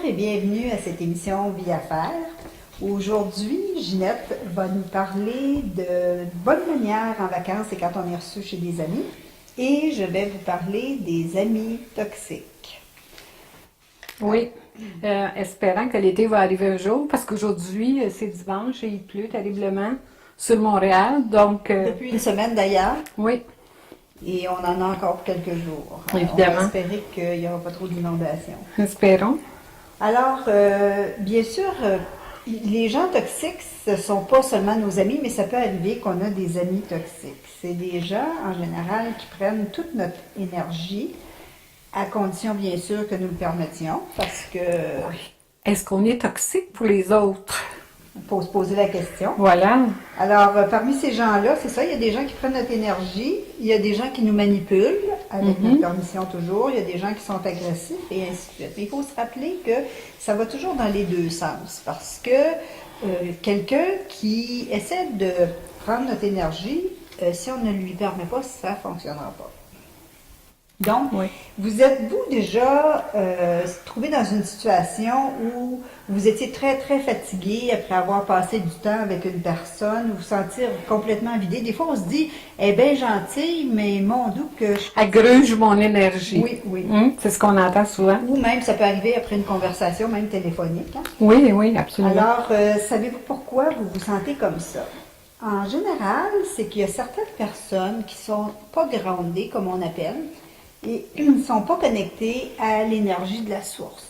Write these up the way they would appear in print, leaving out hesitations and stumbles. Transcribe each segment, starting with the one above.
et bienvenue à cette émission Vie à faire. Aujourd'hui, Ginette va nous parler de bonnes manières en vacances et quand on est reçu chez des amis. Et je vais vous parler des amis toxiques. Oui, espérant que l'été va arriver un jour, parce qu'aujourd'hui, c'est dimanche et il pleut terriblement sur Montréal, donc... Depuis une semaine d'ailleurs. Oui. Et on en a encore pour quelques jours. Évidemment. On va espérer qu'il n'y aura pas trop d'inondations. Espérons. Alors, bien sûr, les gens toxiques, ce ne sont pas seulement nos amis, mais ça peut arriver qu'on a des amis toxiques. C'est des gens, en général, qui prennent toute notre énergie, à condition, bien sûr, que nous le permettions, parce que... Est-ce qu'on est toxique pour les autres? Il faut se poser la question. Voilà. Alors, parmi ces gens-là, c'est ça, il y a des gens qui prennent notre énergie, il y a des gens qui nous manipulent, avec notre permission toujours, il y a des gens qui sont agressifs, et ainsi de suite. Mais il faut se rappeler que ça va toujours dans les deux sens, parce que quelqu'un qui essaie de prendre notre énergie, si on ne lui permet pas, ça ne fonctionnera pas. Donc, Oui. vous êtes-vous déjà trouvé dans une situation où vous étiez très, très fatigué après avoir passé du temps avec une personne, vous sentir complètement vidé? Des fois, on se dit, elle est bien gentille, mais mon doux que je... Elle gruge mon énergie. Oui, oui. C'est ce qu'on entend souvent. Ou même, ça peut arriver après une conversation, même téléphonique. Hein? Oui, oui, absolument. Alors, savez-vous pourquoi vous vous sentez comme ça? En général, c'est qu'il y a certaines personnes qui sont pas groundées, comme on appelle, et ils ne sont pas connectés à l'énergie de la source.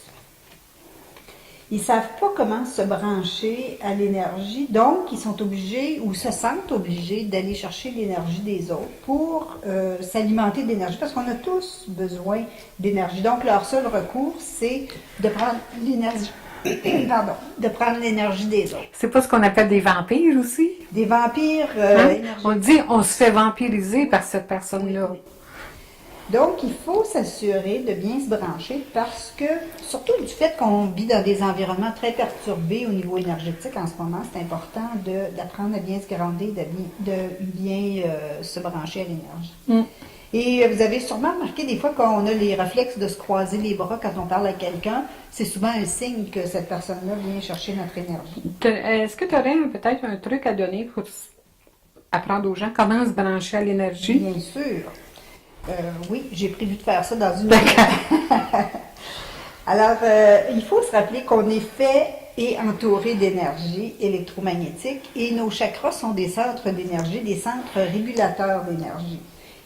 Ils ne savent pas comment se brancher à l'énergie, donc ils sont obligés ou se sentent obligés d'aller chercher l'énergie des autres pour s'alimenter d'énergie, parce qu'on a tous besoin d'énergie. Donc leur seul recours, c'est de prendre l'énergie. Pardon, de prendre l'énergie des autres. C'est pas ce qu'on appelle des vampires aussi? Des vampires On dit on se fait vampiriser par cette personne-là. Oui. Donc, il faut s'assurer de bien se brancher parce que, surtout du fait qu'on vit dans des environnements très perturbés au niveau énergétique en ce moment, c'est important d'apprendre à bien se grounder, de bien se brancher à l'énergie. Et vous avez sûrement remarqué des fois qu'on a les réflexes de se croiser les bras quand on parle à quelqu'un, c'est souvent un signe que cette personne-là vient chercher notre énergie. Est-ce que tu aurais peut-être un truc à donner pour apprendre aux gens comment se brancher à l'énergie? Bien sûr. Oui, j'ai prévu de faire ça dans une... Alors, il faut se rappeler qu'on est fait et entouré d'énergie électromagnétique et nos chakras sont des centres d'énergie, des centres régulateurs d'énergie.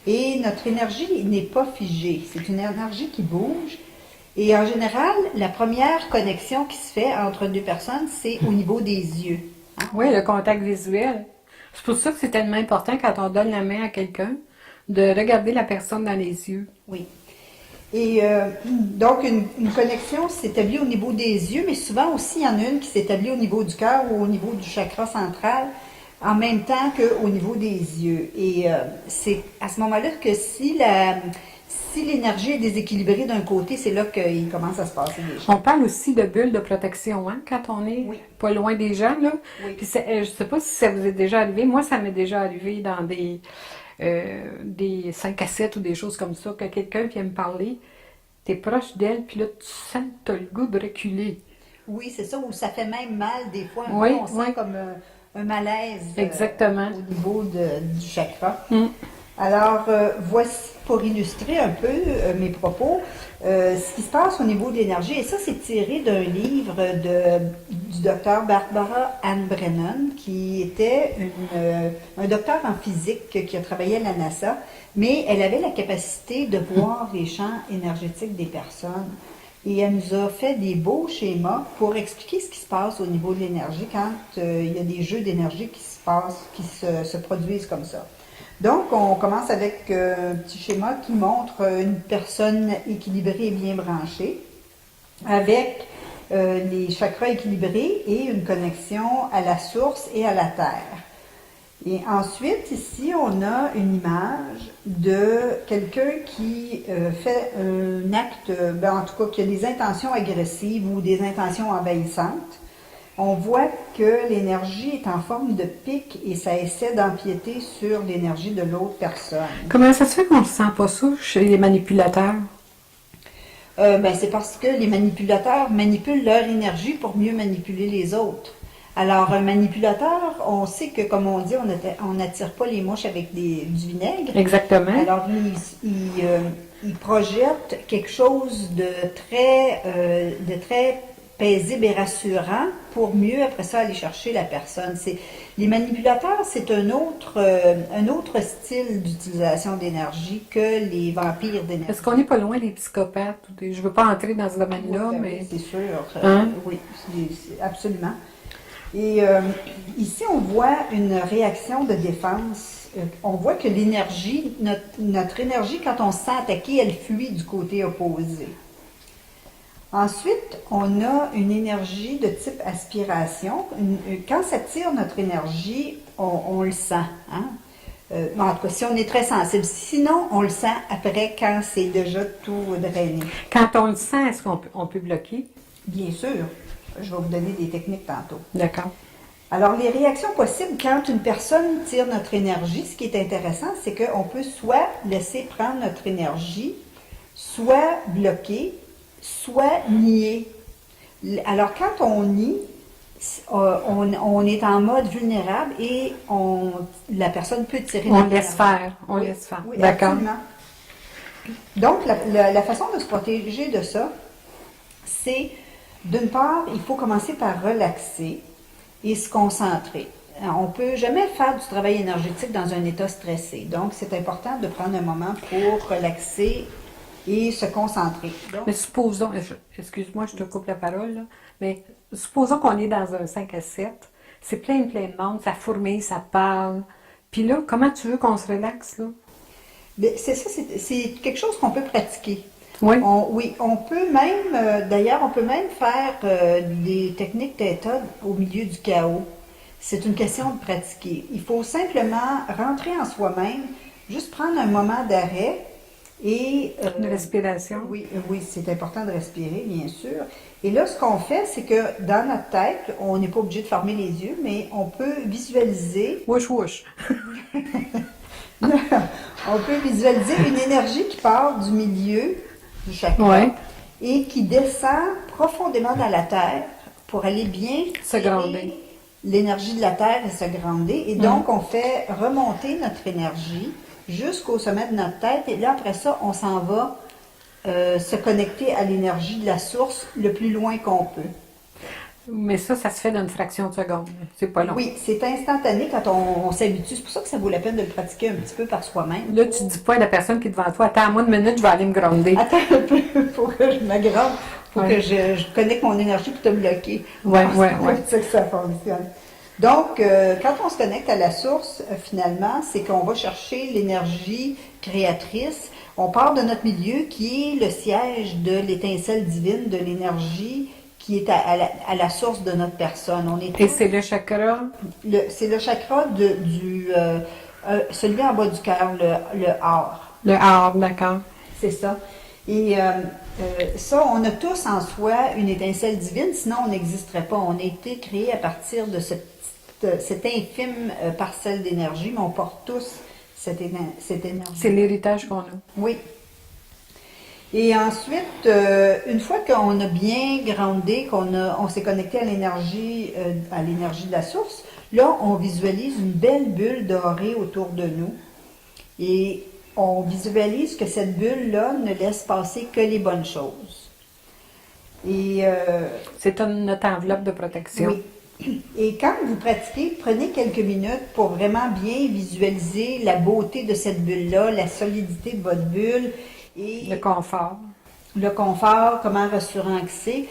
Et notre énergie n'est pas figée, c'est une énergie qui bouge. Et en général, la première connexion qui se fait entre deux personnes, c'est au niveau des yeux. Hein? Oui, le contact visuel. C'est pour ça que c'est tellement important quand on donne la main à quelqu'un, de regarder la personne dans les yeux. Oui. Et donc, une connexion s'établit au niveau des yeux, mais souvent aussi, il y en a une qui s'établit au niveau du cœur ou au niveau du chakra central, en même temps qu'au niveau des yeux. Et c'est à ce moment-là que si l'énergie est déséquilibrée d'un côté, c'est là qu'il commence à se passer des choses. On parle aussi de bulles de protection, hein, quand on est pas loin des gens, là. Oui. Puis je sais pas si ça vous est déjà arrivé. Moi, ça m'est déjà arrivé dans des 5 à 7 ou des choses comme ça, que quelqu'un vient me parler, t'es proche d'elle, puis là, tu sens que t'as le goût de reculer. Oui, c'est ça, où ça fait même mal des fois. Oui, On sent comme un malaise exactement. au niveau du chakra. Alors, voici pour illustrer un peu mes propos, ce qui se passe au niveau de l'énergie. Et ça, c'est tiré d'un livre du docteur Barbara Ann Brennan, qui était un docteur en physique qui a travaillé à la NASA, mais elle avait la capacité de voir les champs énergétiques des personnes. Et elle nous a fait des beaux schémas pour expliquer ce qui se passe au niveau de l'énergie quand il y a des jeux d'énergie qui se passent, qui se produisent comme ça. Donc, on commence avec un petit schéma qui montre une personne équilibrée et bien branchée, avec les chakras équilibrés et une connexion à la source et à la terre. Et ensuite, ici, on a une image de quelqu'un qui fait un acte, en tout cas, qui a des intentions agressives ou des intentions envahissantes. On voit que l'énergie est en forme de pic et ça essaie d'empiéter sur l'énergie de l'autre personne. Comment ça se fait qu'on ne sent pas ça chez les manipulateurs? C'est parce que les manipulateurs manipulent leur énergie pour mieux manipuler les autres. Alors, un manipulateur, on sait que, comme on dit, on n'attire pas les mouches avec du vinaigre. Exactement. Alors, il projette quelque chose de très paisible et rassurant pour mieux, après ça, aller chercher la personne. Les manipulateurs, c'est un autre style d'utilisation d'énergie que les vampires d'énergie. Est-ce qu'on n'est pas loin des psychopathes? Je ne veux pas entrer dans ce domaine-là, Oui, mais... c'est sûr. Hein? Oui, absolument. Et ici, on voit une réaction de défense. On voit que l'énergie, notre énergie, quand on se sent attaqué, elle fuit du côté opposé. Ensuite, on a une énergie de type aspiration. Quand ça tire notre énergie, on le sent. Hein? En tout cas, si on est très sensible. Sinon, on le sent après quand c'est déjà tout drainé. Quand on le sent, est-ce qu'on peut bloquer? Bien sûr. Je vais vous donner des techniques tantôt. D'accord. Alors, les réactions possibles quand une personne tire notre énergie, ce qui est intéressant, c'est qu'on peut soit laisser prendre notre énergie, soit bloquer, soit nier. Alors, quand on nie, on est en mode vulnérable et la personne peut tirer On notre laisse énergie. faire. On Oui, laisse faire. oui, D'accord. absolument. Donc, la façon de se protéger de ça, c'est, d'une part, il faut commencer par relaxer et se concentrer. On ne peut jamais faire du travail énergétique dans un état stressé. Donc, c'est important de prendre un moment pour relaxer et se concentrer. Donc, Mais supposons, excuse-moi, je te coupe la parole, là, mais supposons qu'on est dans un 5 à 7, c'est plein de monde, ça fourmille, ça parle. Puis là, comment tu veux qu'on se relaxe, là? c'est ça, c'est quelque chose qu'on peut pratiquer. Oui. Oui, on peut même, d'ailleurs, on peut même faire des techniques theta au milieu du chaos. C'est une question de pratiquer. Il faut simplement rentrer en soi-même, juste prendre un moment d'arrêt et... De respiration. Oui, oui, c'est important de respirer, bien sûr. Et là, ce qu'on fait, c'est que dans notre tête, on n'est pas obligé de fermer les yeux, mais on peut visualiser... Wouch, wouch. On peut visualiser une énergie qui part du milieu du chakra Ouais. et qui descend profondément dans la terre pour aller bien Se grander. l'énergie de la terre et se grander. Et donc, on fait remonter notre énergie jusqu'au sommet de notre tête. Et là, après ça, on s'en va se connecter à l'énergie de la source le plus loin qu'on peut. Mais ça se fait dans une fraction de seconde. C'est pas long. Oui, c'est instantané quand on s'habitue. C'est pour ça que ça vaut la peine de le pratiquer un petit peu par soi-même. Là, tu dis pas à la personne qui est devant toi, attends-moi une minute, je vais aller me gronder. Attends un peu pour que je m'aggrave, pour Ouais. que je connecte mon énergie pour te bloquer. Ouais, Non, ouais, c'est ouais. comme ça que ça fonctionne. Donc, quand on se connecte à la source, finalement, c'est qu'on va chercher l'énergie créatrice. On part de notre milieu qui est le siège de l'étincelle divine, de l'énergie qui est à la source de notre personne. On est Et c'est le chakra? c'est le chakra celui en bas du cœur, le or. Le art, d'accord. C'est ça. Et ça, on a tous en soi une étincelle divine, sinon on n'existerait pas. On a été créé à partir de cette infime parcelle d'énergie, mais on porte tous cette énergie. C'est l'héritage qu'on a. Oui. Et ensuite, une fois qu'on a bien grandé, on s'est connecté à l'énergie de la source, là, on visualise une belle bulle dorée autour de nous. Et on visualise que cette bulle-là ne laisse passer que les bonnes choses. Et C'est notre enveloppe de protection. oui. Et quand vous pratiquez, prenez quelques minutes pour vraiment bien visualiser la beauté de cette bulle-là, la solidité de votre bulle et Le confort. le confort, comment rassurant que c'est.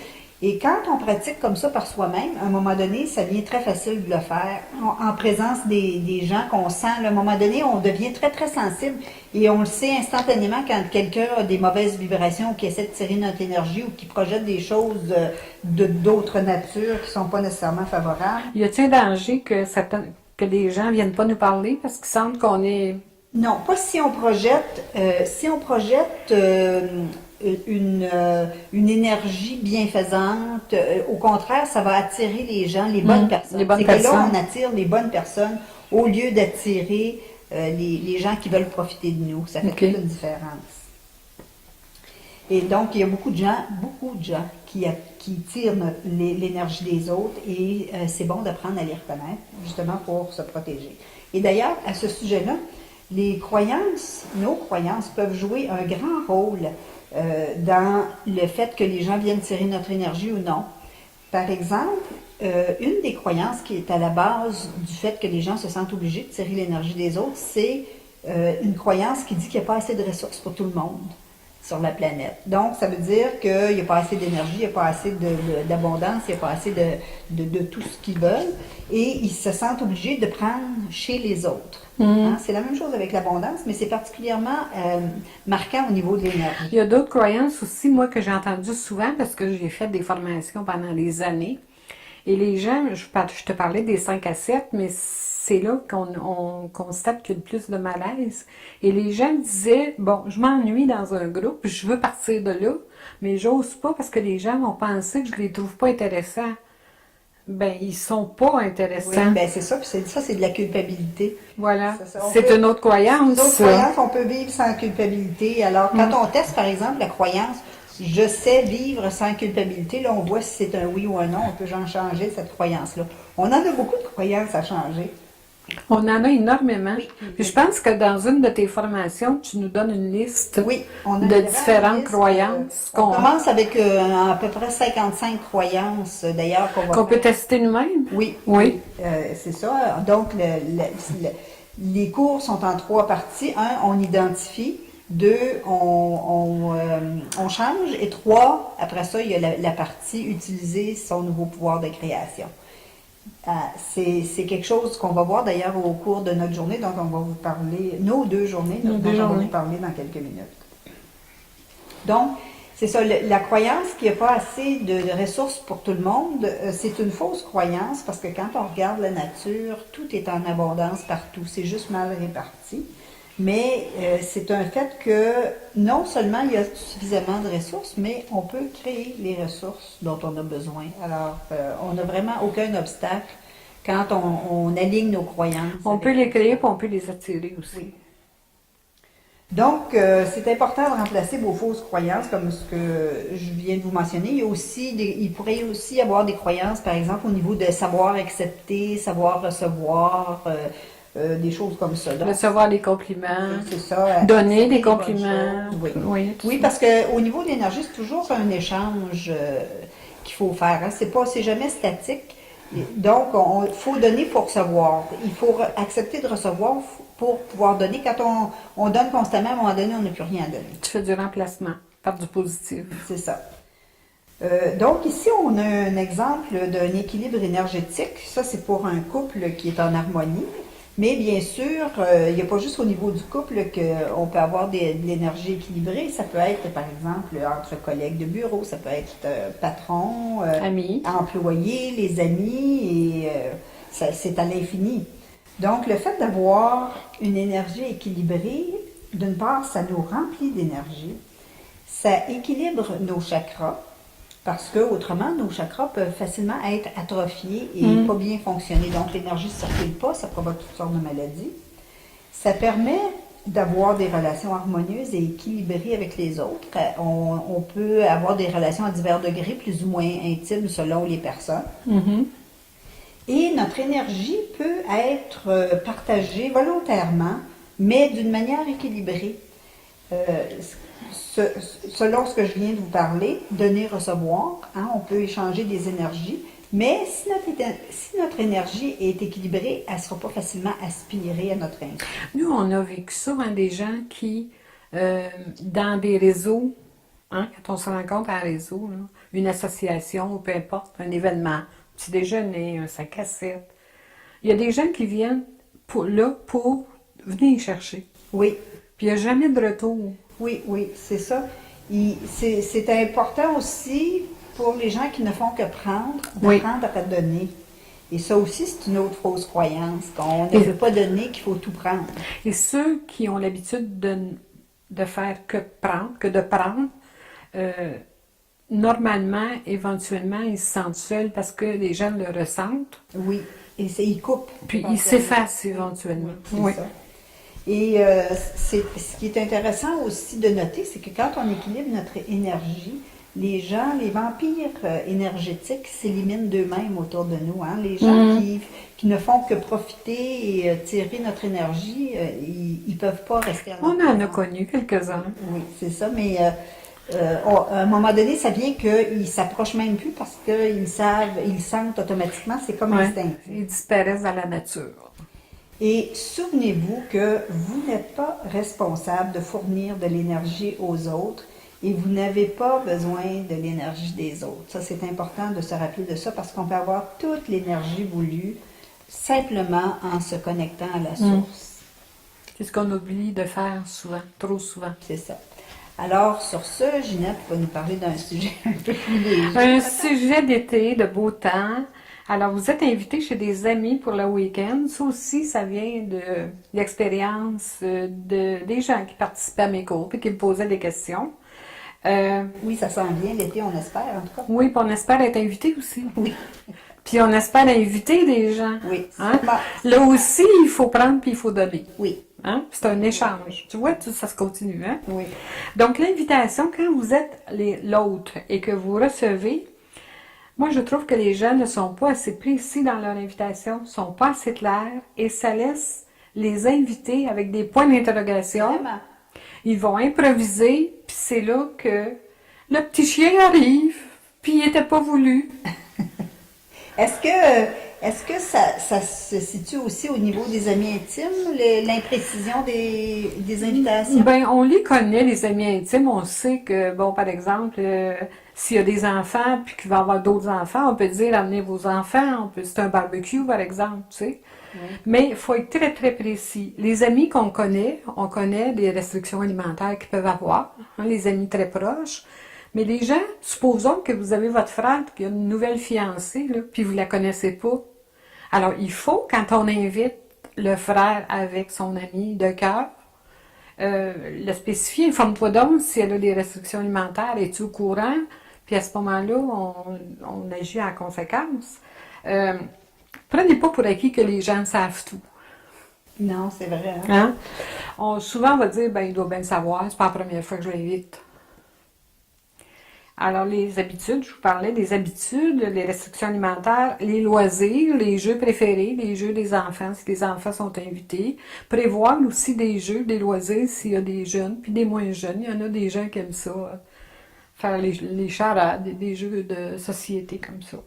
Et quand on pratique comme ça par soi-même, à un moment donné, ça devient très facile de le faire en présence des gens qu'on sent. À un moment donné, on devient très, très sensible et on le sait instantanément quand quelqu'un a des mauvaises vibrations ou qui essaie de tirer notre énergie ou qui projette des choses d'autres natures qui ne sont pas nécessairement favorables. Y a-t-il un danger que les gens ne viennent pas nous parler parce qu'ils sentent qu'on est... Non, pas si on projette. Une énergie bienfaisante. Au contraire, ça va attirer les gens, les bonnes personnes. les bonnes C'est que là, personnes. on attire les bonnes personnes au lieu d'attirer les gens qui veulent profiter de nous. Ça fait Ok. toute une différence. Et donc, il y a beaucoup de gens qui tirent l'énergie des autres et c'est bon d'apprendre à les reconnaître, justement pour se protéger. Et d'ailleurs, à ce sujet-là, nos croyances peuvent jouer un grand rôle dans le fait que les gens viennent tirer notre énergie ou non. Par exemple, une des croyances qui est à la base du fait que les gens se sentent obligés de tirer l'énergie des autres, c'est une croyance qui dit qu'il n'y a pas assez de ressources pour tout le monde sur la planète. Donc, ça veut dire qu'il n'y a pas assez d'énergie, il n'y a pas assez d'abondance, il n'y a pas assez de tout ce qu'ils veulent, et ils se sentent obligés de prendre chez les autres. Hein? C'est la même chose avec l'abondance, mais c'est particulièrement marquant au niveau de l'énergie. Il y a d'autres croyances aussi, moi, que j'ai entendues souvent parce que j'ai fait des formations pendant des années. Et les gens, je te parlais des 5 à 7, mais c'est là qu'on constate qu'il y a le plus de malaise. Et les gens disaient, bon, je m'ennuie dans un groupe, je veux partir de là, mais j'ose pas parce que les gens vont penser que je les trouve pas intéressants. Ben, ils sont pas intéressants. Oui, ben c'est ça, puis ça, c'est de la culpabilité. Voilà. C'est une autre croyance. Une autre croyance, on peut vivre sans culpabilité. Alors, quand on teste, par exemple, la croyance je sais vivre sans culpabilité, là, on voit si c'est un oui ou un non, on peut en changer cette croyance-là. On en a beaucoup de croyances à changer. On en a énormément. Oui. Puis je pense que dans une de tes formations, tu nous donnes une liste de différentes croyances. On commence avec à peu près 55 croyances, d'ailleurs, qu'on peut tester nous-mêmes. Oui. C'est ça. Donc, les cours sont en 3 parties. 1, on identifie. 2, on change. Et 3, après ça, il y a la partie utiliser son nouveau pouvoir de création. C'est quelque chose qu'on va voir d'ailleurs au cours de notre journée, donc on va vous parler, nos 2 journées, on va vous parler dans quelques minutes. Donc, c'est ça, la croyance qu'il n'y a pas assez de ressources pour tout le monde, c'est une fausse croyance parce que quand on regarde la nature, tout est en abondance partout, c'est juste mal réparti. Mais c'est un fait que non seulement il y a suffisamment de ressources, mais on peut créer les ressources dont on a besoin. Alors, on n'a vraiment aucun obstacle quand on aligne nos croyances. On peut les créer et on peut les attirer aussi. Oui. Donc, c'est important de remplacer vos fausses croyances, comme ce que je viens de vous mentionner. Il pourrait aussi y avoir des croyances, par exemple, au niveau de savoir accepter, savoir recevoir, des choses comme ça. Donc, recevoir des compliments, c'est ça, donner des compliments. Oui, parce qu'au niveau de l'énergie, c'est toujours un échange qu'il faut faire. Hein. C'est jamais statique. Donc, il faut donner pour recevoir. Il faut accepter de recevoir pour pouvoir donner. Quand on donne constamment, à un moment donné, on n'a plus rien à donner. Tu fais du remplacement par du positif. C'est ça. Donc ici, on a un exemple d'un équilibre énergétique. Ça, c'est pour un couple qui est en harmonie. Mais bien sûr, il n'y a pas juste au niveau du couple qu'on peut avoir de l'énergie équilibrée. Ça peut être, par exemple, entre collègues de bureau, ça peut être patron, amis, employés, les amis, et c'est à l'infini. Donc, le fait d'avoir une énergie équilibrée, d'une part, ça nous remplit d'énergie, ça équilibre nos chakras, parce que autrement, nos chakras peuvent facilement être atrophiés et pas bien fonctionner. Donc, l'énergie ne circule pas, ça provoque toutes sortes de maladies. Ça permet d'avoir des relations harmonieuses et équilibrées avec les autres. On peut avoir des relations à divers degrés, plus ou moins intimes selon les personnes. Et notre énergie peut être partagée volontairement, mais d'une manière équilibrée. Selon ce que je viens de vous parler, donner, recevoir, hein, on peut échanger des énergies, mais si notre énergie est équilibrée, elle ne sera pas facilement aspirée à notre insu. Nous, on a vécu ça, hein, des gens qui, dans des réseaux, hein, quand on se rencontre à un réseau, là, une association, ou peu importe, un événement, un petit déjeuner, un 5 à 7, il y a des gens qui viennent pour venir chercher. Oui. Puis il n'y a jamais de retour. Oui, c'est ça. C'est important aussi pour les gens qui ne font que prendre, d'apprendre à donner. Et ça aussi, c'est une autre fausse croyance, qu'on ne veut pas donner, qu'il faut tout prendre. Et ceux qui ont l'habitude de faire que de prendre, normalement, éventuellement, ils se sentent seuls parce que les gens le ressentent. Oui, et ils coupent. Puis ils s'effacent éventuellement. Oui, c'est ça. Et ce qui est intéressant aussi de noter, c'est que quand on équilibre notre énergie, les gens, les vampires énergétiques s'éliminent d'eux-mêmes autour de nous. Hein. Les gens qui ne font que profiter et tirer notre énergie, ils ne peuvent pas rester à On notre en a présence. connu quelques-uns. Oui, c'est ça, mais à un moment donné, ça vient qu'ils s'approchent même plus parce qu'ils savent, ils sentent automatiquement, c'est comme Ouais. instinctif. Ils disparaissent dans la nature. Et souvenez-vous que vous n'êtes pas responsable de fournir de l'énergie aux autres et vous n'avez pas besoin de l'énergie des autres. Ça, c'est important de se rappeler de ça parce qu'on peut avoir toute l'énergie voulue simplement en se connectant à la source. C'est ce qu'on oublie de faire souvent, trop souvent. C'est ça. Alors, sur ce, Ginette va nous parler d'un sujet un peu plus léger. Un sujet d'été, de beau temps. Alors, vous êtes invité chez des amis pour le week-end. Ça aussi, ça vient de l'expérience des gens qui participaient à mes cours et qui me posaient des questions. Oui, ça sent bien l'été, on espère, en tout cas. Oui, puis on espère être invité aussi. Oui, Puis on espère inviter des gens. oui. Hein? Bon, Là aussi, il faut prendre puis il faut donner. oui, Hein? C'est un échange. Tu vois, ça se continue. Hein? oui. Donc, l'invitation, quand vous êtes l'autre et que vous recevez, moi, je trouve que les gens ne sont pas assez précis dans leur invitation, ne sont pas assez clairs et ça laisse les invités avec des points d'interrogation. Vraiment. Ils vont improviser, puis c'est là que le petit chien arrive, puis il n'était pas voulu. Est-ce que ça se situe aussi au niveau des amis intimes, l'imprécision des invitations? Ben, on les connaît, les amis intimes. On sait que, bon, par exemple, s'il y a des enfants, puis qu'il va y avoir d'autres enfants, on peut dire amenez vos enfants. C'est un barbecue, par exemple, tu sais. Oui. Mais il faut être très, très précis. Les amis qu'on connaît, on connaît des restrictions alimentaires qu'ils peuvent avoir, hein, les amis très proches. Mais les gens, supposons que vous avez votre frère qui a une nouvelle fiancée, là, puis vous la connaissez pas. Alors, il faut, quand on invite le frère avec son ami de cœur, le spécifier, informe-toi donc si elle a des restrictions alimentaires, es-tu au courant? Puis à ce moment-là, on agit en conséquence. Prenez pas pour acquis que les gens savent tout. Non, c'est vrai. Hein? Souvent, on va dire, ben, il doit bien le savoir, c'est pas la première fois que je l'invite. Alors, les habitudes, je vous parlais des habitudes, les restrictions alimentaires, les loisirs, les jeux préférés, les jeux des enfants, si les enfants sont invités. Prévoir aussi des jeux, des loisirs s'il y a des jeunes, puis des moins jeunes. Il y en a des gens qui aiment ça, faire les charades, des jeux de société comme ça.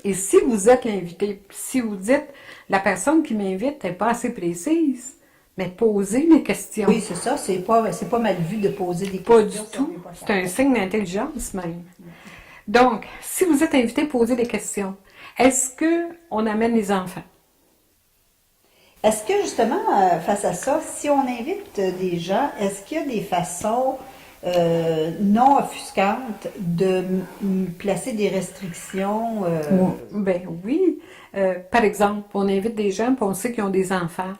Et si vous êtes l'invité, si vous dites, la personne qui m'invite n'est pas assez précise, mais posez les questions. Oui, c'est ça. C'est pas mal vu de poser des Pas questions. du si on tout. veut pas C'est faire. un signe d'intelligence même. Donc, si vous êtes invité, posez des questions. Est-ce qu'on amène les enfants? Est-ce que justement, face à ça, si on invite des gens, est-ce qu'il y a des façons non offusquantes de placer des restrictions? Ben oui. Par exemple, on invite des gens, puis on sait qu'ils ont des enfants.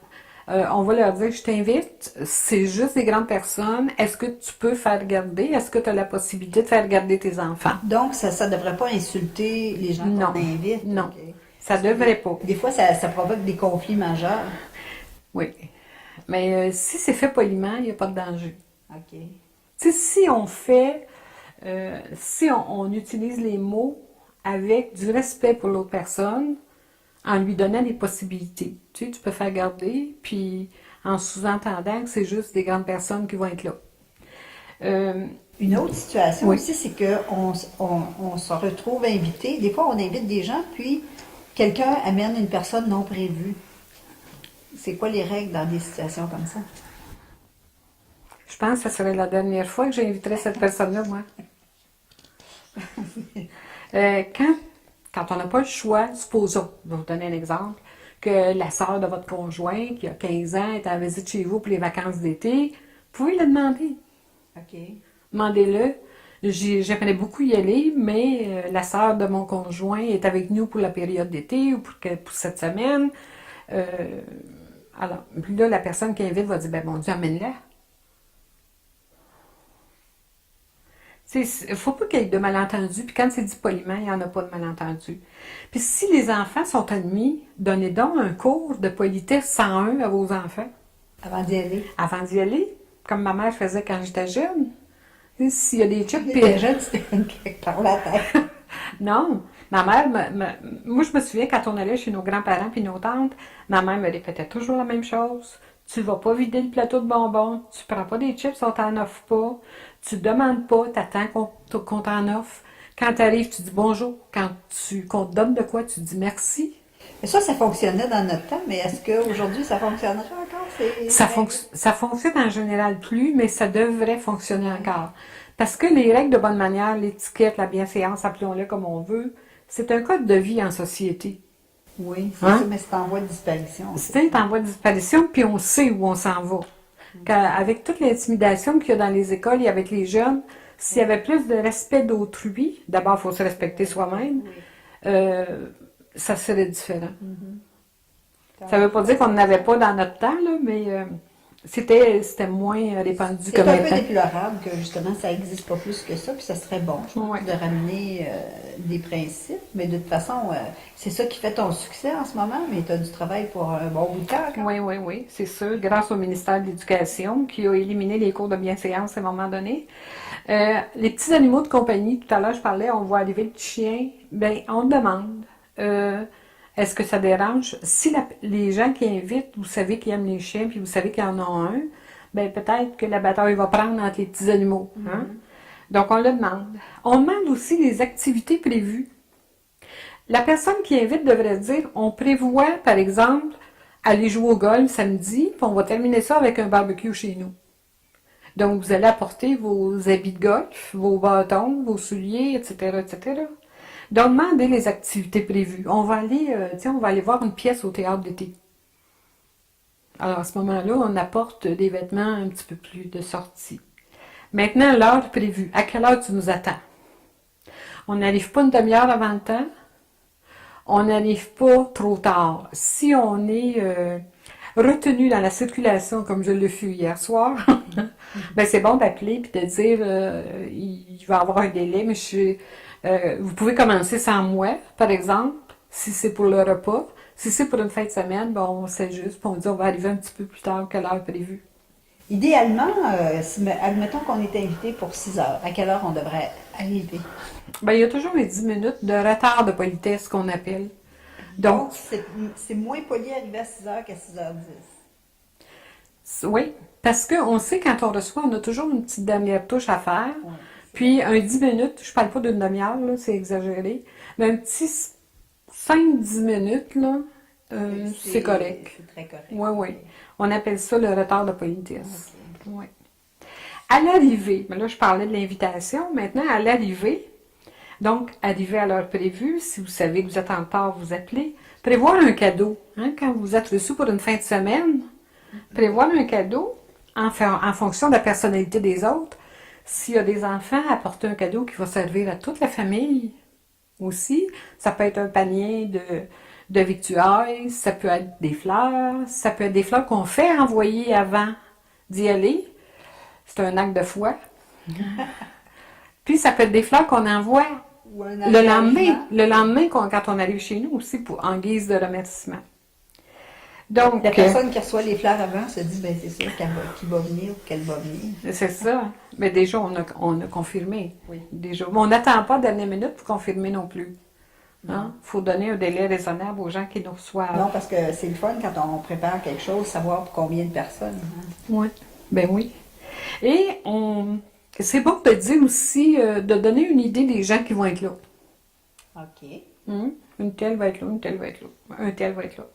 On va leur dire, je t'invite, c'est juste des grandes personnes. Est-ce que tu peux faire garder? Est-ce que tu as la possibilité de faire garder tes enfants? Donc, ça ne devrait pas insulter les gens Non. qu'on invite. Non. Ok. Ça devrait pas. Des fois, ça provoque des conflits majeurs. Oui. Mais si c'est fait poliment, il n'y a pas de danger. OK. Tu sais, si on fait, si on utilise les mots avec du respect pour l'autre personne, en lui donnant des possibilités. Tu sais, tu peux faire garder, puis en sous-entendant que c'est juste des grandes personnes qui vont être là. Une autre situation Oui. aussi, c'est qu'on on se retrouve invité. Des fois, on invite des gens, puis quelqu'un amène une personne non prévue. C'est quoi les règles dans des situations comme ça? Je pense que ce serait la dernière fois que j'inviterais cette personne-là, moi. Quand on n'a pas le choix, supposons, je vais vous donner un exemple, que la sœur de votre conjoint, qui a 15 ans, est en visite chez vous pour les vacances d'été, vous pouvez le demander. OK. Demandez-le. J'aimerais beaucoup y aller, mais la sœur de mon conjoint est avec nous pour la période d'été ou pour cette semaine. Alors, puis là, la personne qui invite va dire, ben mon Dieu, amène-la. Il ne faut pas qu'il y ait de malentendus. Puis quand c'est dit poliment, il n'y en a pas de malentendus. Puis si les enfants sont admis, donnez donc un cours de politesse 101 à vos enfants. Avant d'y aller. Avant d'y aller, comme ma mère faisait quand j'étais jeune. Et s'il y a des chips... Les jeunes, c'était par la tête. Non, ma mère, moi je me souviens quand on allait chez nos grands-parents puis nos tantes, ma mère me répétait toujours la même chose. Tu vas pas vider le plateau de bonbons, tu prends pas des chips, on t'en offre pas, tu demandes pas, t'attends qu'on t'en offre. Quand tu arrives, tu dis bonjour. Qu'on te donne de quoi, tu dis merci. Mais ça fonctionnait dans notre temps, mais est-ce qu'aujourd'hui, ça fonctionnerait encore? Ça fonctionne en général plus, mais ça devrait fonctionner encore. Parce que les règles de bonne manière, l'étiquette, la bienséance, appelons-le comme on veut, c'est un code de vie en société. Oui, c'est Hein? ça, mais c'est en voie de disparition. C'est en voie de disparition, puis on sait où on s'en va. Avec toute l'intimidation qu'il y a dans les écoles et avec les jeunes, s'il y avait plus de respect d'autrui, d'abord, il faut se respecter soi-même, ça serait différent. Ça ne veut pas dire qu'on n'avait pas dans notre temps, là, mais c'était moins répandu C'est comme un peu étant. déplorable que justement ça n'existe pas plus que ça, puis ça serait bon, je pense, Ouais. de ramener des principes. Mais de toute façon, c'est ça qui fait ton succès en ce moment, mais tu as du travail pour un bon bout de temps. Quand même. Oui, c'est sûr. Grâce au ministère de l'Éducation qui a éliminé les cours de bienséance à un moment donné. Les petits animaux de compagnie, tout à l'heure je parlais, on voit arriver le chien, ben on demande. Est-ce que ça dérange? Si les gens qui invitent, vous savez qu'ils aiment les chiens, puis vous savez qu'il y en a un, ben peut-être que la bataille va prendre entre les petits animaux. Hein? Donc on le demande. On demande aussi les activités prévues. La personne qui invite devrait dire, on prévoit, par exemple, aller jouer au golf samedi, puis on va terminer ça avec un barbecue chez nous. Donc, vous allez apporter vos habits de golf, vos bâtons, vos souliers, etc., etc. Donc, demandez les activités prévues. On va aller voir une pièce au théâtre d'été. Alors, à ce moment-là, on apporte des vêtements un petit peu plus de sortie. Maintenant, l'heure prévue. À quelle heure tu nous attends? On n'arrive pas une demi-heure avant le temps. On n'arrive pas trop tard. Si on est retenu dans la circulation, comme je le fus hier soir, ben c'est bon d'appeler puis de dire il va y avoir un délai, mais vous pouvez commencer sans moi, par exemple, si c'est pour le repas. Si c'est pour une fin de semaine, ben on s'ajuste, puis on dit on va arriver un petit peu plus tard que l'heure prévue. Idéalement, admettons qu'on est invité pour 6 heures, à quelle heure on devrait arriver? Ben, il y a toujours les 10 minutes de retard de politesse qu'on appelle. Donc, c'est moins poli d'arriver à 6 heures qu'à 6h10. Oui, parce qu'on sait quand on reçoit, on a toujours une petite dernière touche à faire. Ouais, Puis un 10 minutes, je parle pas d'une demi-heure, là, c'est exagéré, mais un petit 5-10 minutes, là, c'est correct. C'est très correct. Oui. On appelle ça le retard de politesse. Ouais. À l'arrivée, mais là je parlais de l'invitation, maintenant à l'arrivée, donc arriver à l'heure prévue, si vous savez que vous êtes en retard, vous appelez. Prévoir un cadeau, hein, quand vous êtes reçu pour une fin de semaine, prévoir un cadeau en fonction de la personnalité des autres. S'il y a des enfants, apporter un cadeau qui va servir à toute la famille aussi. Ça peut être un panier de victuailles, ça peut être des fleurs, ça peut être des fleurs qu'on fait envoyer avant d'y aller. C'est un acte de foi. Puis ça peut être des fleurs qu'on envoie Ou un le lendemain quand on arrive chez nous aussi en guise de remerciement. Donc, la personne qui reçoit les fleurs avant se dit, ben c'est sûr qu'il va venir ou qu'elle va venir. c'est ça. Mais déjà, on a confirmé. Oui. Déjà. Mais on n'attend pas de dernière minute pour confirmer non plus. Hein? Faut donner un délai raisonnable aux gens qui nous reçoivent. Non, parce que c'est le fun quand on prépare quelque chose, savoir pour combien de personnes. Hein. Oui. Ben oui. Et c'est bon de dire aussi, de donner une idée des gens qui vont être là. OK. Une telle va être là, une telle va être là, un tel va être là.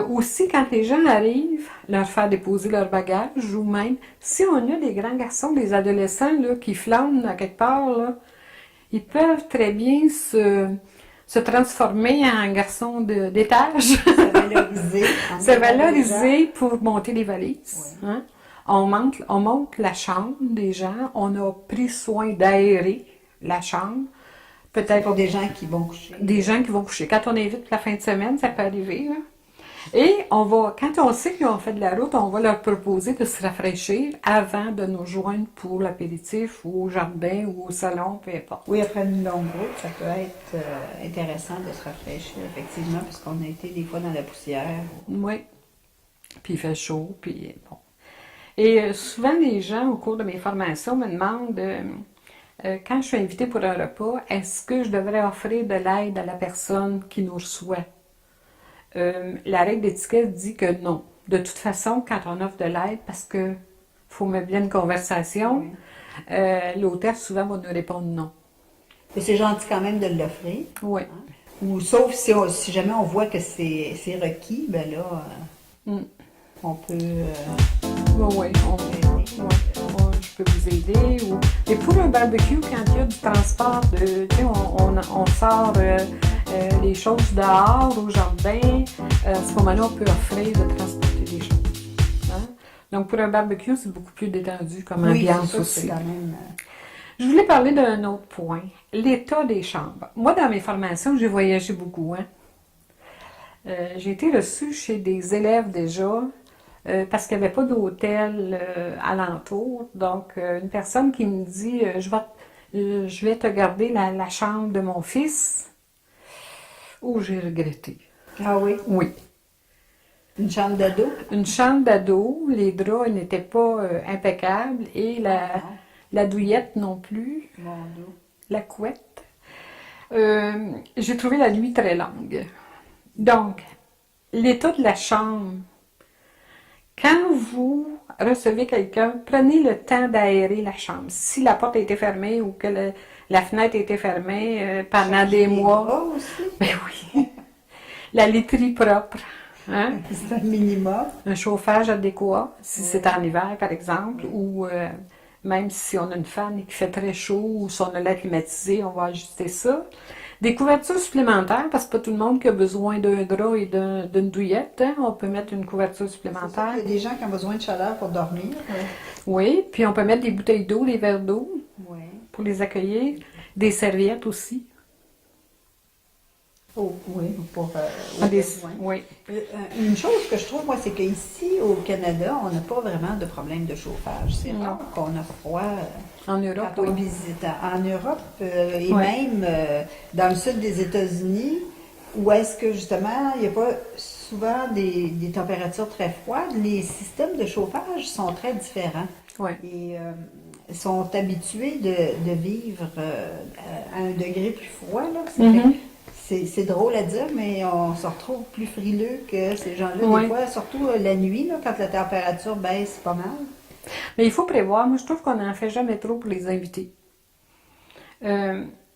Aussi, quand les gens arrivent, leur faire déposer leur bagage, ou même, si on a des grands garçons, des adolescents là, qui flânent à quelque part, là, ils peuvent très bien se transformer en garçons d'étage. Se valoriser. Se valoriser pour monter les valises. Oui. Hein? On monte la chambre des gens. On a pris soin d'aérer la chambre. C'est Peut-être pour des gens qui vont coucher. des gens qui vont coucher. Quand on invite pour la fin de semaine, ça peut arriver. Là. Et quand on sait qu'ils ont fait de la route, on va leur proposer de se rafraîchir avant de nous joindre pour l'apéritif ou au jardin ou au salon, peu importe. Oui, après une longue route, ça peut être intéressant de se rafraîchir, effectivement, parce qu'on a été des fois dans la poussière. Oui. puis il fait chaud, puis bon. Et souvent, les gens, au cours de mes formations, me demandent, quand je suis invitée pour un repas, est-ce que je devrais offrir de l'aide à la personne qui nous reçoit? La règle d'étiquette dit que non. De toute façon, quand on offre de l'aide, parce que faut meubler une conversation, l'hôtesse souvent va nous répondre non. Et c'est gentil quand même de l'offrir. Oui. Hein? Ou sauf si jamais on voit que c'est requis, ben là, on peut Oui, je peux vous aider. Et pour un barbecue, quand il y a du transport, on sort les choses dehors, au jardin, à ce moment-là, on peut offrir de transporter des choses. Hein? Donc, pour un barbecue, c'est beaucoup plus détendu comme ambiance aussi. Quand même, Je voulais parler d'un autre point, l'état des chambres. Moi, dans mes formations, j'ai voyagé beaucoup. Hein? J'ai été reçue chez des élèves déjà, parce qu'il n'y avait pas d'hôtel alentour. Donc, une personne qui me dit je vais te garder la chambre de mon fils. Oh, j'ai regretté. Ah oui? Oui. Une chambre d'ado? Une chambre d'ado. Les draps n'étaient pas impeccables et la douillette non plus. Mon Dieu. La couette. J'ai trouvé la nuit très longue. Donc, l'état de la chambre. Quand vous recevez quelqu'un, prenez le temps d'aérer la chambre. Si la porte a été fermée ou que la fenêtre a été fermée pendant des mois. Aussi. Ben oui. La literie propre. Hein? C'est un minimum. Un chauffage adéquat, si c'est en hiver, par exemple, ou même si on a une fan et qu'il fait très chaud ou si on a l'air climatisé, on va ajuster ça. Des couvertures supplémentaires, parce que pas tout le monde qui a besoin d'un drap et d'une douillette. Hein? On peut mettre une couverture supplémentaire. Il y a des gens qui ont besoin de chaleur pour dormir. Oui, puis on peut mettre des bouteilles d'eau, des verres d'eau pour les accueillir. Des serviettes aussi. Oh, oui, pour oui. Une chose que je trouve, moi, c'est qu'ici, au Canada, on n'a pas vraiment de problème de chauffage. C'est rare qu'on a froid en Europe, quand on visite. En Europe, et même dans le sud des États-Unis, où est-ce que, justement, il n'y a pas souvent des températures très froides, les systèmes de chauffage sont très différents. Oui. Et sont habitués de vivre à un degré plus froid, là. C'est drôle à dire, mais on se retrouve plus frileux que ces gens-là. Des fois, surtout la nuit, là, quand la température baisse pas mal. Mais il faut prévoir. Moi, je trouve qu'on n'en fait jamais trop pour les invités.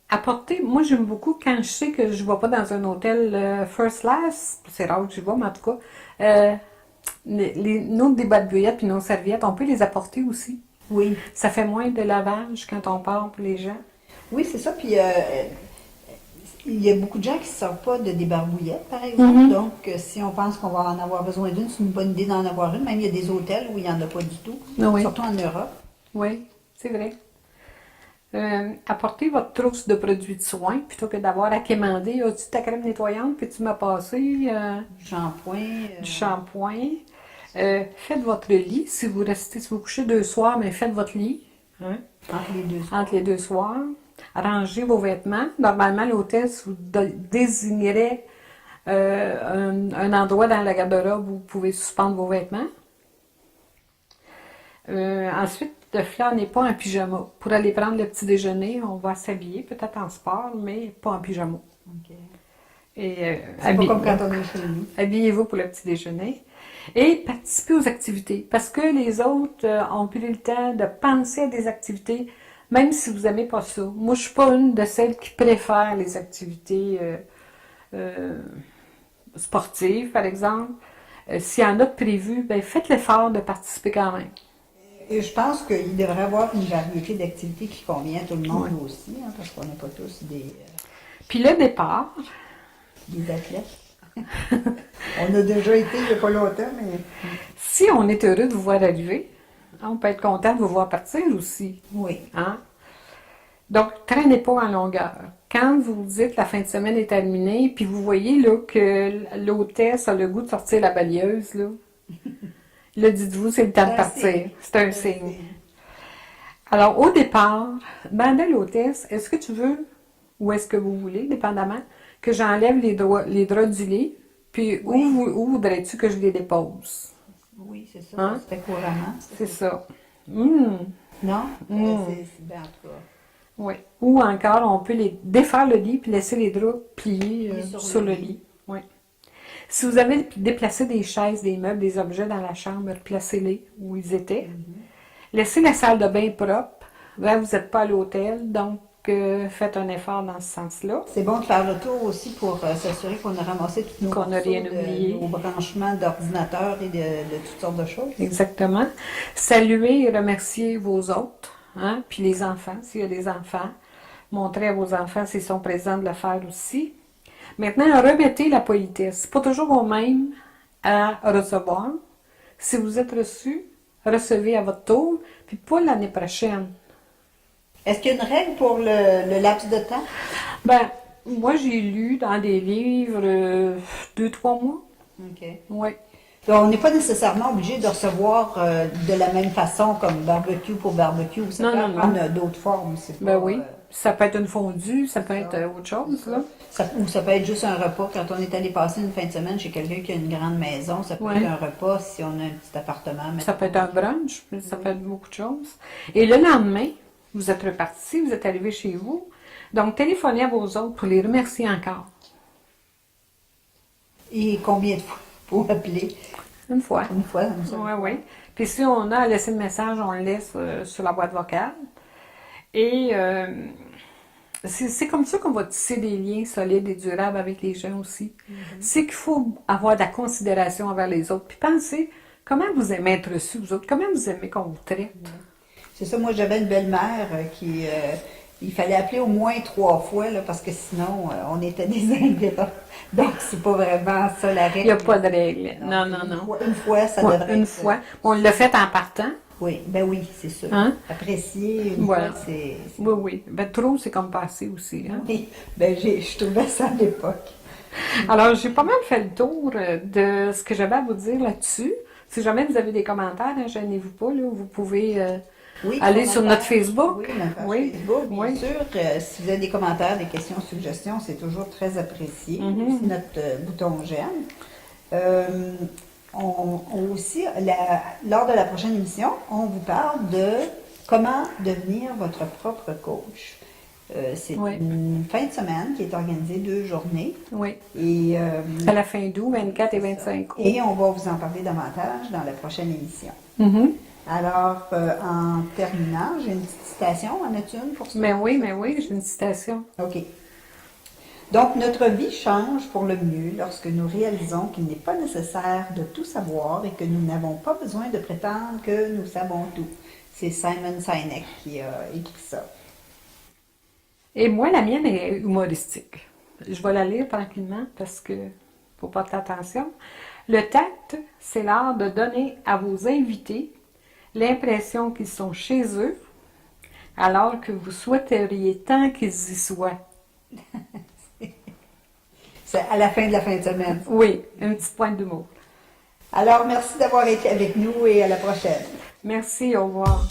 Apporter, moi, j'aime beaucoup quand je sais que je ne vais pas dans un hôtel first class, c'est rare que je vais, mais en tout cas, nos débats de bouillettes et nos serviettes, on peut les apporter aussi. Oui. Ça fait moins de lavage quand on part pour les gens. Oui, c'est ça. Puis, il y a beaucoup de gens qui ne sortent pas de débarbouillettes, par exemple. Donc, si on pense qu'on va en avoir besoin d'une, c'est une bonne idée d'en avoir une. Même il y a des hôtels où il n'y en a pas du tout, surtout en Europe. Oui, c'est vrai. Apportez votre trousse de produits de soins plutôt que d'avoir à quémander. As-tu ta crème nettoyante puis tu m'as passé du shampoing. Du shampoing. Faites votre lit. Si vous couchez 2 soirs, mais faites votre lit. Hein? Entre les deux soirs. Rangez vos vêtements. Normalement, l'hôtesse vous désignerait un endroit dans la garde-robe où vous pouvez suspendre vos vêtements. Ensuite, ne flânez pas en pyjama. Pour aller prendre le petit déjeuner, on va s'habiller, peut-être en sport, mais pas en pyjama. Okay. Et c'est pas comme quand on est chez nous. Habillez-vous pour le petit déjeuner. Et participez aux activités. Parce que les autres ont pris le temps de penser à des activités, même si vous n'aimez pas ça. Moi, je ne suis pas une de celles qui préfèrent les activités sportives, par exemple. S'il y en a de prévues, ben, faites l'effort de participer quand même. Et je pense qu'il devrait y avoir une variété d'activités qui convient à tout le monde aussi, hein, parce qu'on n'est pas tous des... Puis le départ... Des athlètes. On a déjà été il n'y a pas longtemps, mais... Si on est heureux de vous voir arriver, on peut être content de vous voir partir aussi. Oui. Hein? Donc, traînez pas en longueur. Quand vous dites la fin de semaine est terminée, puis vous voyez là, que l'hôtesse a le goût de sortir la balayeuse, là dites-vous, c'est le temps de partir. C'est un signe. Alors, au départ, demandez à l'hôtesse, est-ce que tu veux, ou est-ce que vous voulez, dépendamment, que j'enlève les draps du lit, puis où voudrais-tu que je les dépose? Oui, c'est ça. Hein? Ça se fait couramment. C'est ça. Hum. Non? Mm. Ben, en tout cas. Oui. Ou encore, on peut les défaire le lit puis laisser les draps pliés Pliés sur le lit. Oui. Si vous avez déplacé des chaises, des meubles, des objets dans la chambre, replacez-les où ils étaient. Laissez la salle de bain propre. Là, vous n'êtes pas à l'hôtel, donc faites un effort dans ce sens-là. C'est bon de faire le tour aussi pour s'assurer qu'on a ramassé tous nos Qu'on n'a morceaux rien oublié. nos branchements d'ordinateur et de toutes sortes de choses. Exactement. Saluez et remerciez vos autres, hein, puis les enfants, s'il y a des enfants. Montrez à vos enfants s'ils sont présents de le faire aussi. Maintenant, remettez la politesse. C'est pas toujours au même à recevoir. Si vous êtes reçu, recevez à votre tour, puis pas l'année prochaine. Est-ce qu'il y a une règle pour le laps de temps? Ben, moi, j'ai lu dans des livres 2-3 mois. OK. Oui. Donc, on n'est pas nécessairement obligé de recevoir de la même façon comme barbecue pour barbecue. Ça Non, peut non, non. prendre d'autres formes. C'est Ben pas, oui. Ça peut être une fondue, ça peut être ça. autre chose, là. Ou ça peut être juste un repas. Quand on est allé passer une fin de semaine chez quelqu'un qui a une grande maison, ça peut Ouais. être un repas si on a un petit appartement. Ça peut être un brunch, ça peut être beaucoup de choses. Et le lendemain, vous êtes reparti, vous êtes arrivé chez vous. Donc, téléphonez à vos autres pour les remercier encore. Et combien de fois pour appeler? Une fois. Une fois, comme ça. Oui, oui. Puis si on a à laisser le message, on le laisse sur la boîte vocale. Et c'est comme ça qu'on va tisser des liens solides et durables avec les gens aussi. C'est qu'il faut avoir de la considération envers les autres. Puis pensez, comment vous aimez être reçus, vous autres? Comment vous aimez qu'on vous traite? C'est ça, moi j'avais une belle-mère qui... il fallait appeler au moins 3 fois là, parce que sinon on était des ingrats. Donc c'est pas vraiment ça la règle. Il n'y a pas de règle. Non, non, non. Une fois, ça Ouais, devrait une être... fois. On l'a fait en partant. Oui, ben oui, c'est sûr. Hein? Apprécier une Voilà. fois, c'est... Oui, oui. Ben, trop, c'est comme passé aussi. Hein? Oui, ben je trouvais ça à l'époque. Alors, j'ai pas mal fait le tour de ce que j'avais à vous dire là-dessus. Si jamais vous avez des commentaires, ne gênez-vous pas, là, vous pouvez Oui, aller sur sur notre Facebook. Oui, notre page Oui, Facebook, bien oui. sûr. Si vous avez des commentaires, des questions, suggestions, c'est toujours très apprécié. Mhm. C'est notre bouton j'aime. Aussi, lors de la prochaine émission, on vous parle de comment devenir votre propre coach. C'est Oui. une fin de semaine qui est organisée 2 journées. Oui. Et, À la fin d'août, 24 et 25 août. et on va vous en parler davantage dans la prochaine émission. Mhm. Alors, en terminant, j'ai une petite citation. En as-tu une pour ça? Mais oui, j'ai une citation. OK. Donc, notre vie change pour le mieux lorsque nous réalisons qu'il n'est pas nécessaire de tout savoir et que nous n'avons pas besoin de prétendre que nous savons tout. C'est Simon Sinek qui a écrit ça. Et moi, la mienne est humoristique. Je vais la lire tranquillement parce que faut porter attention. Le tact, c'est l'art de donner à vos invités l'impression qu'ils sont chez eux, alors que vous souhaiteriez tant qu'ils y soient. C'est à la fin de la fin de semaine. Oui, une petite pointe d'humour. Alors, merci d'avoir été avec nous et à la prochaine. Merci, au revoir.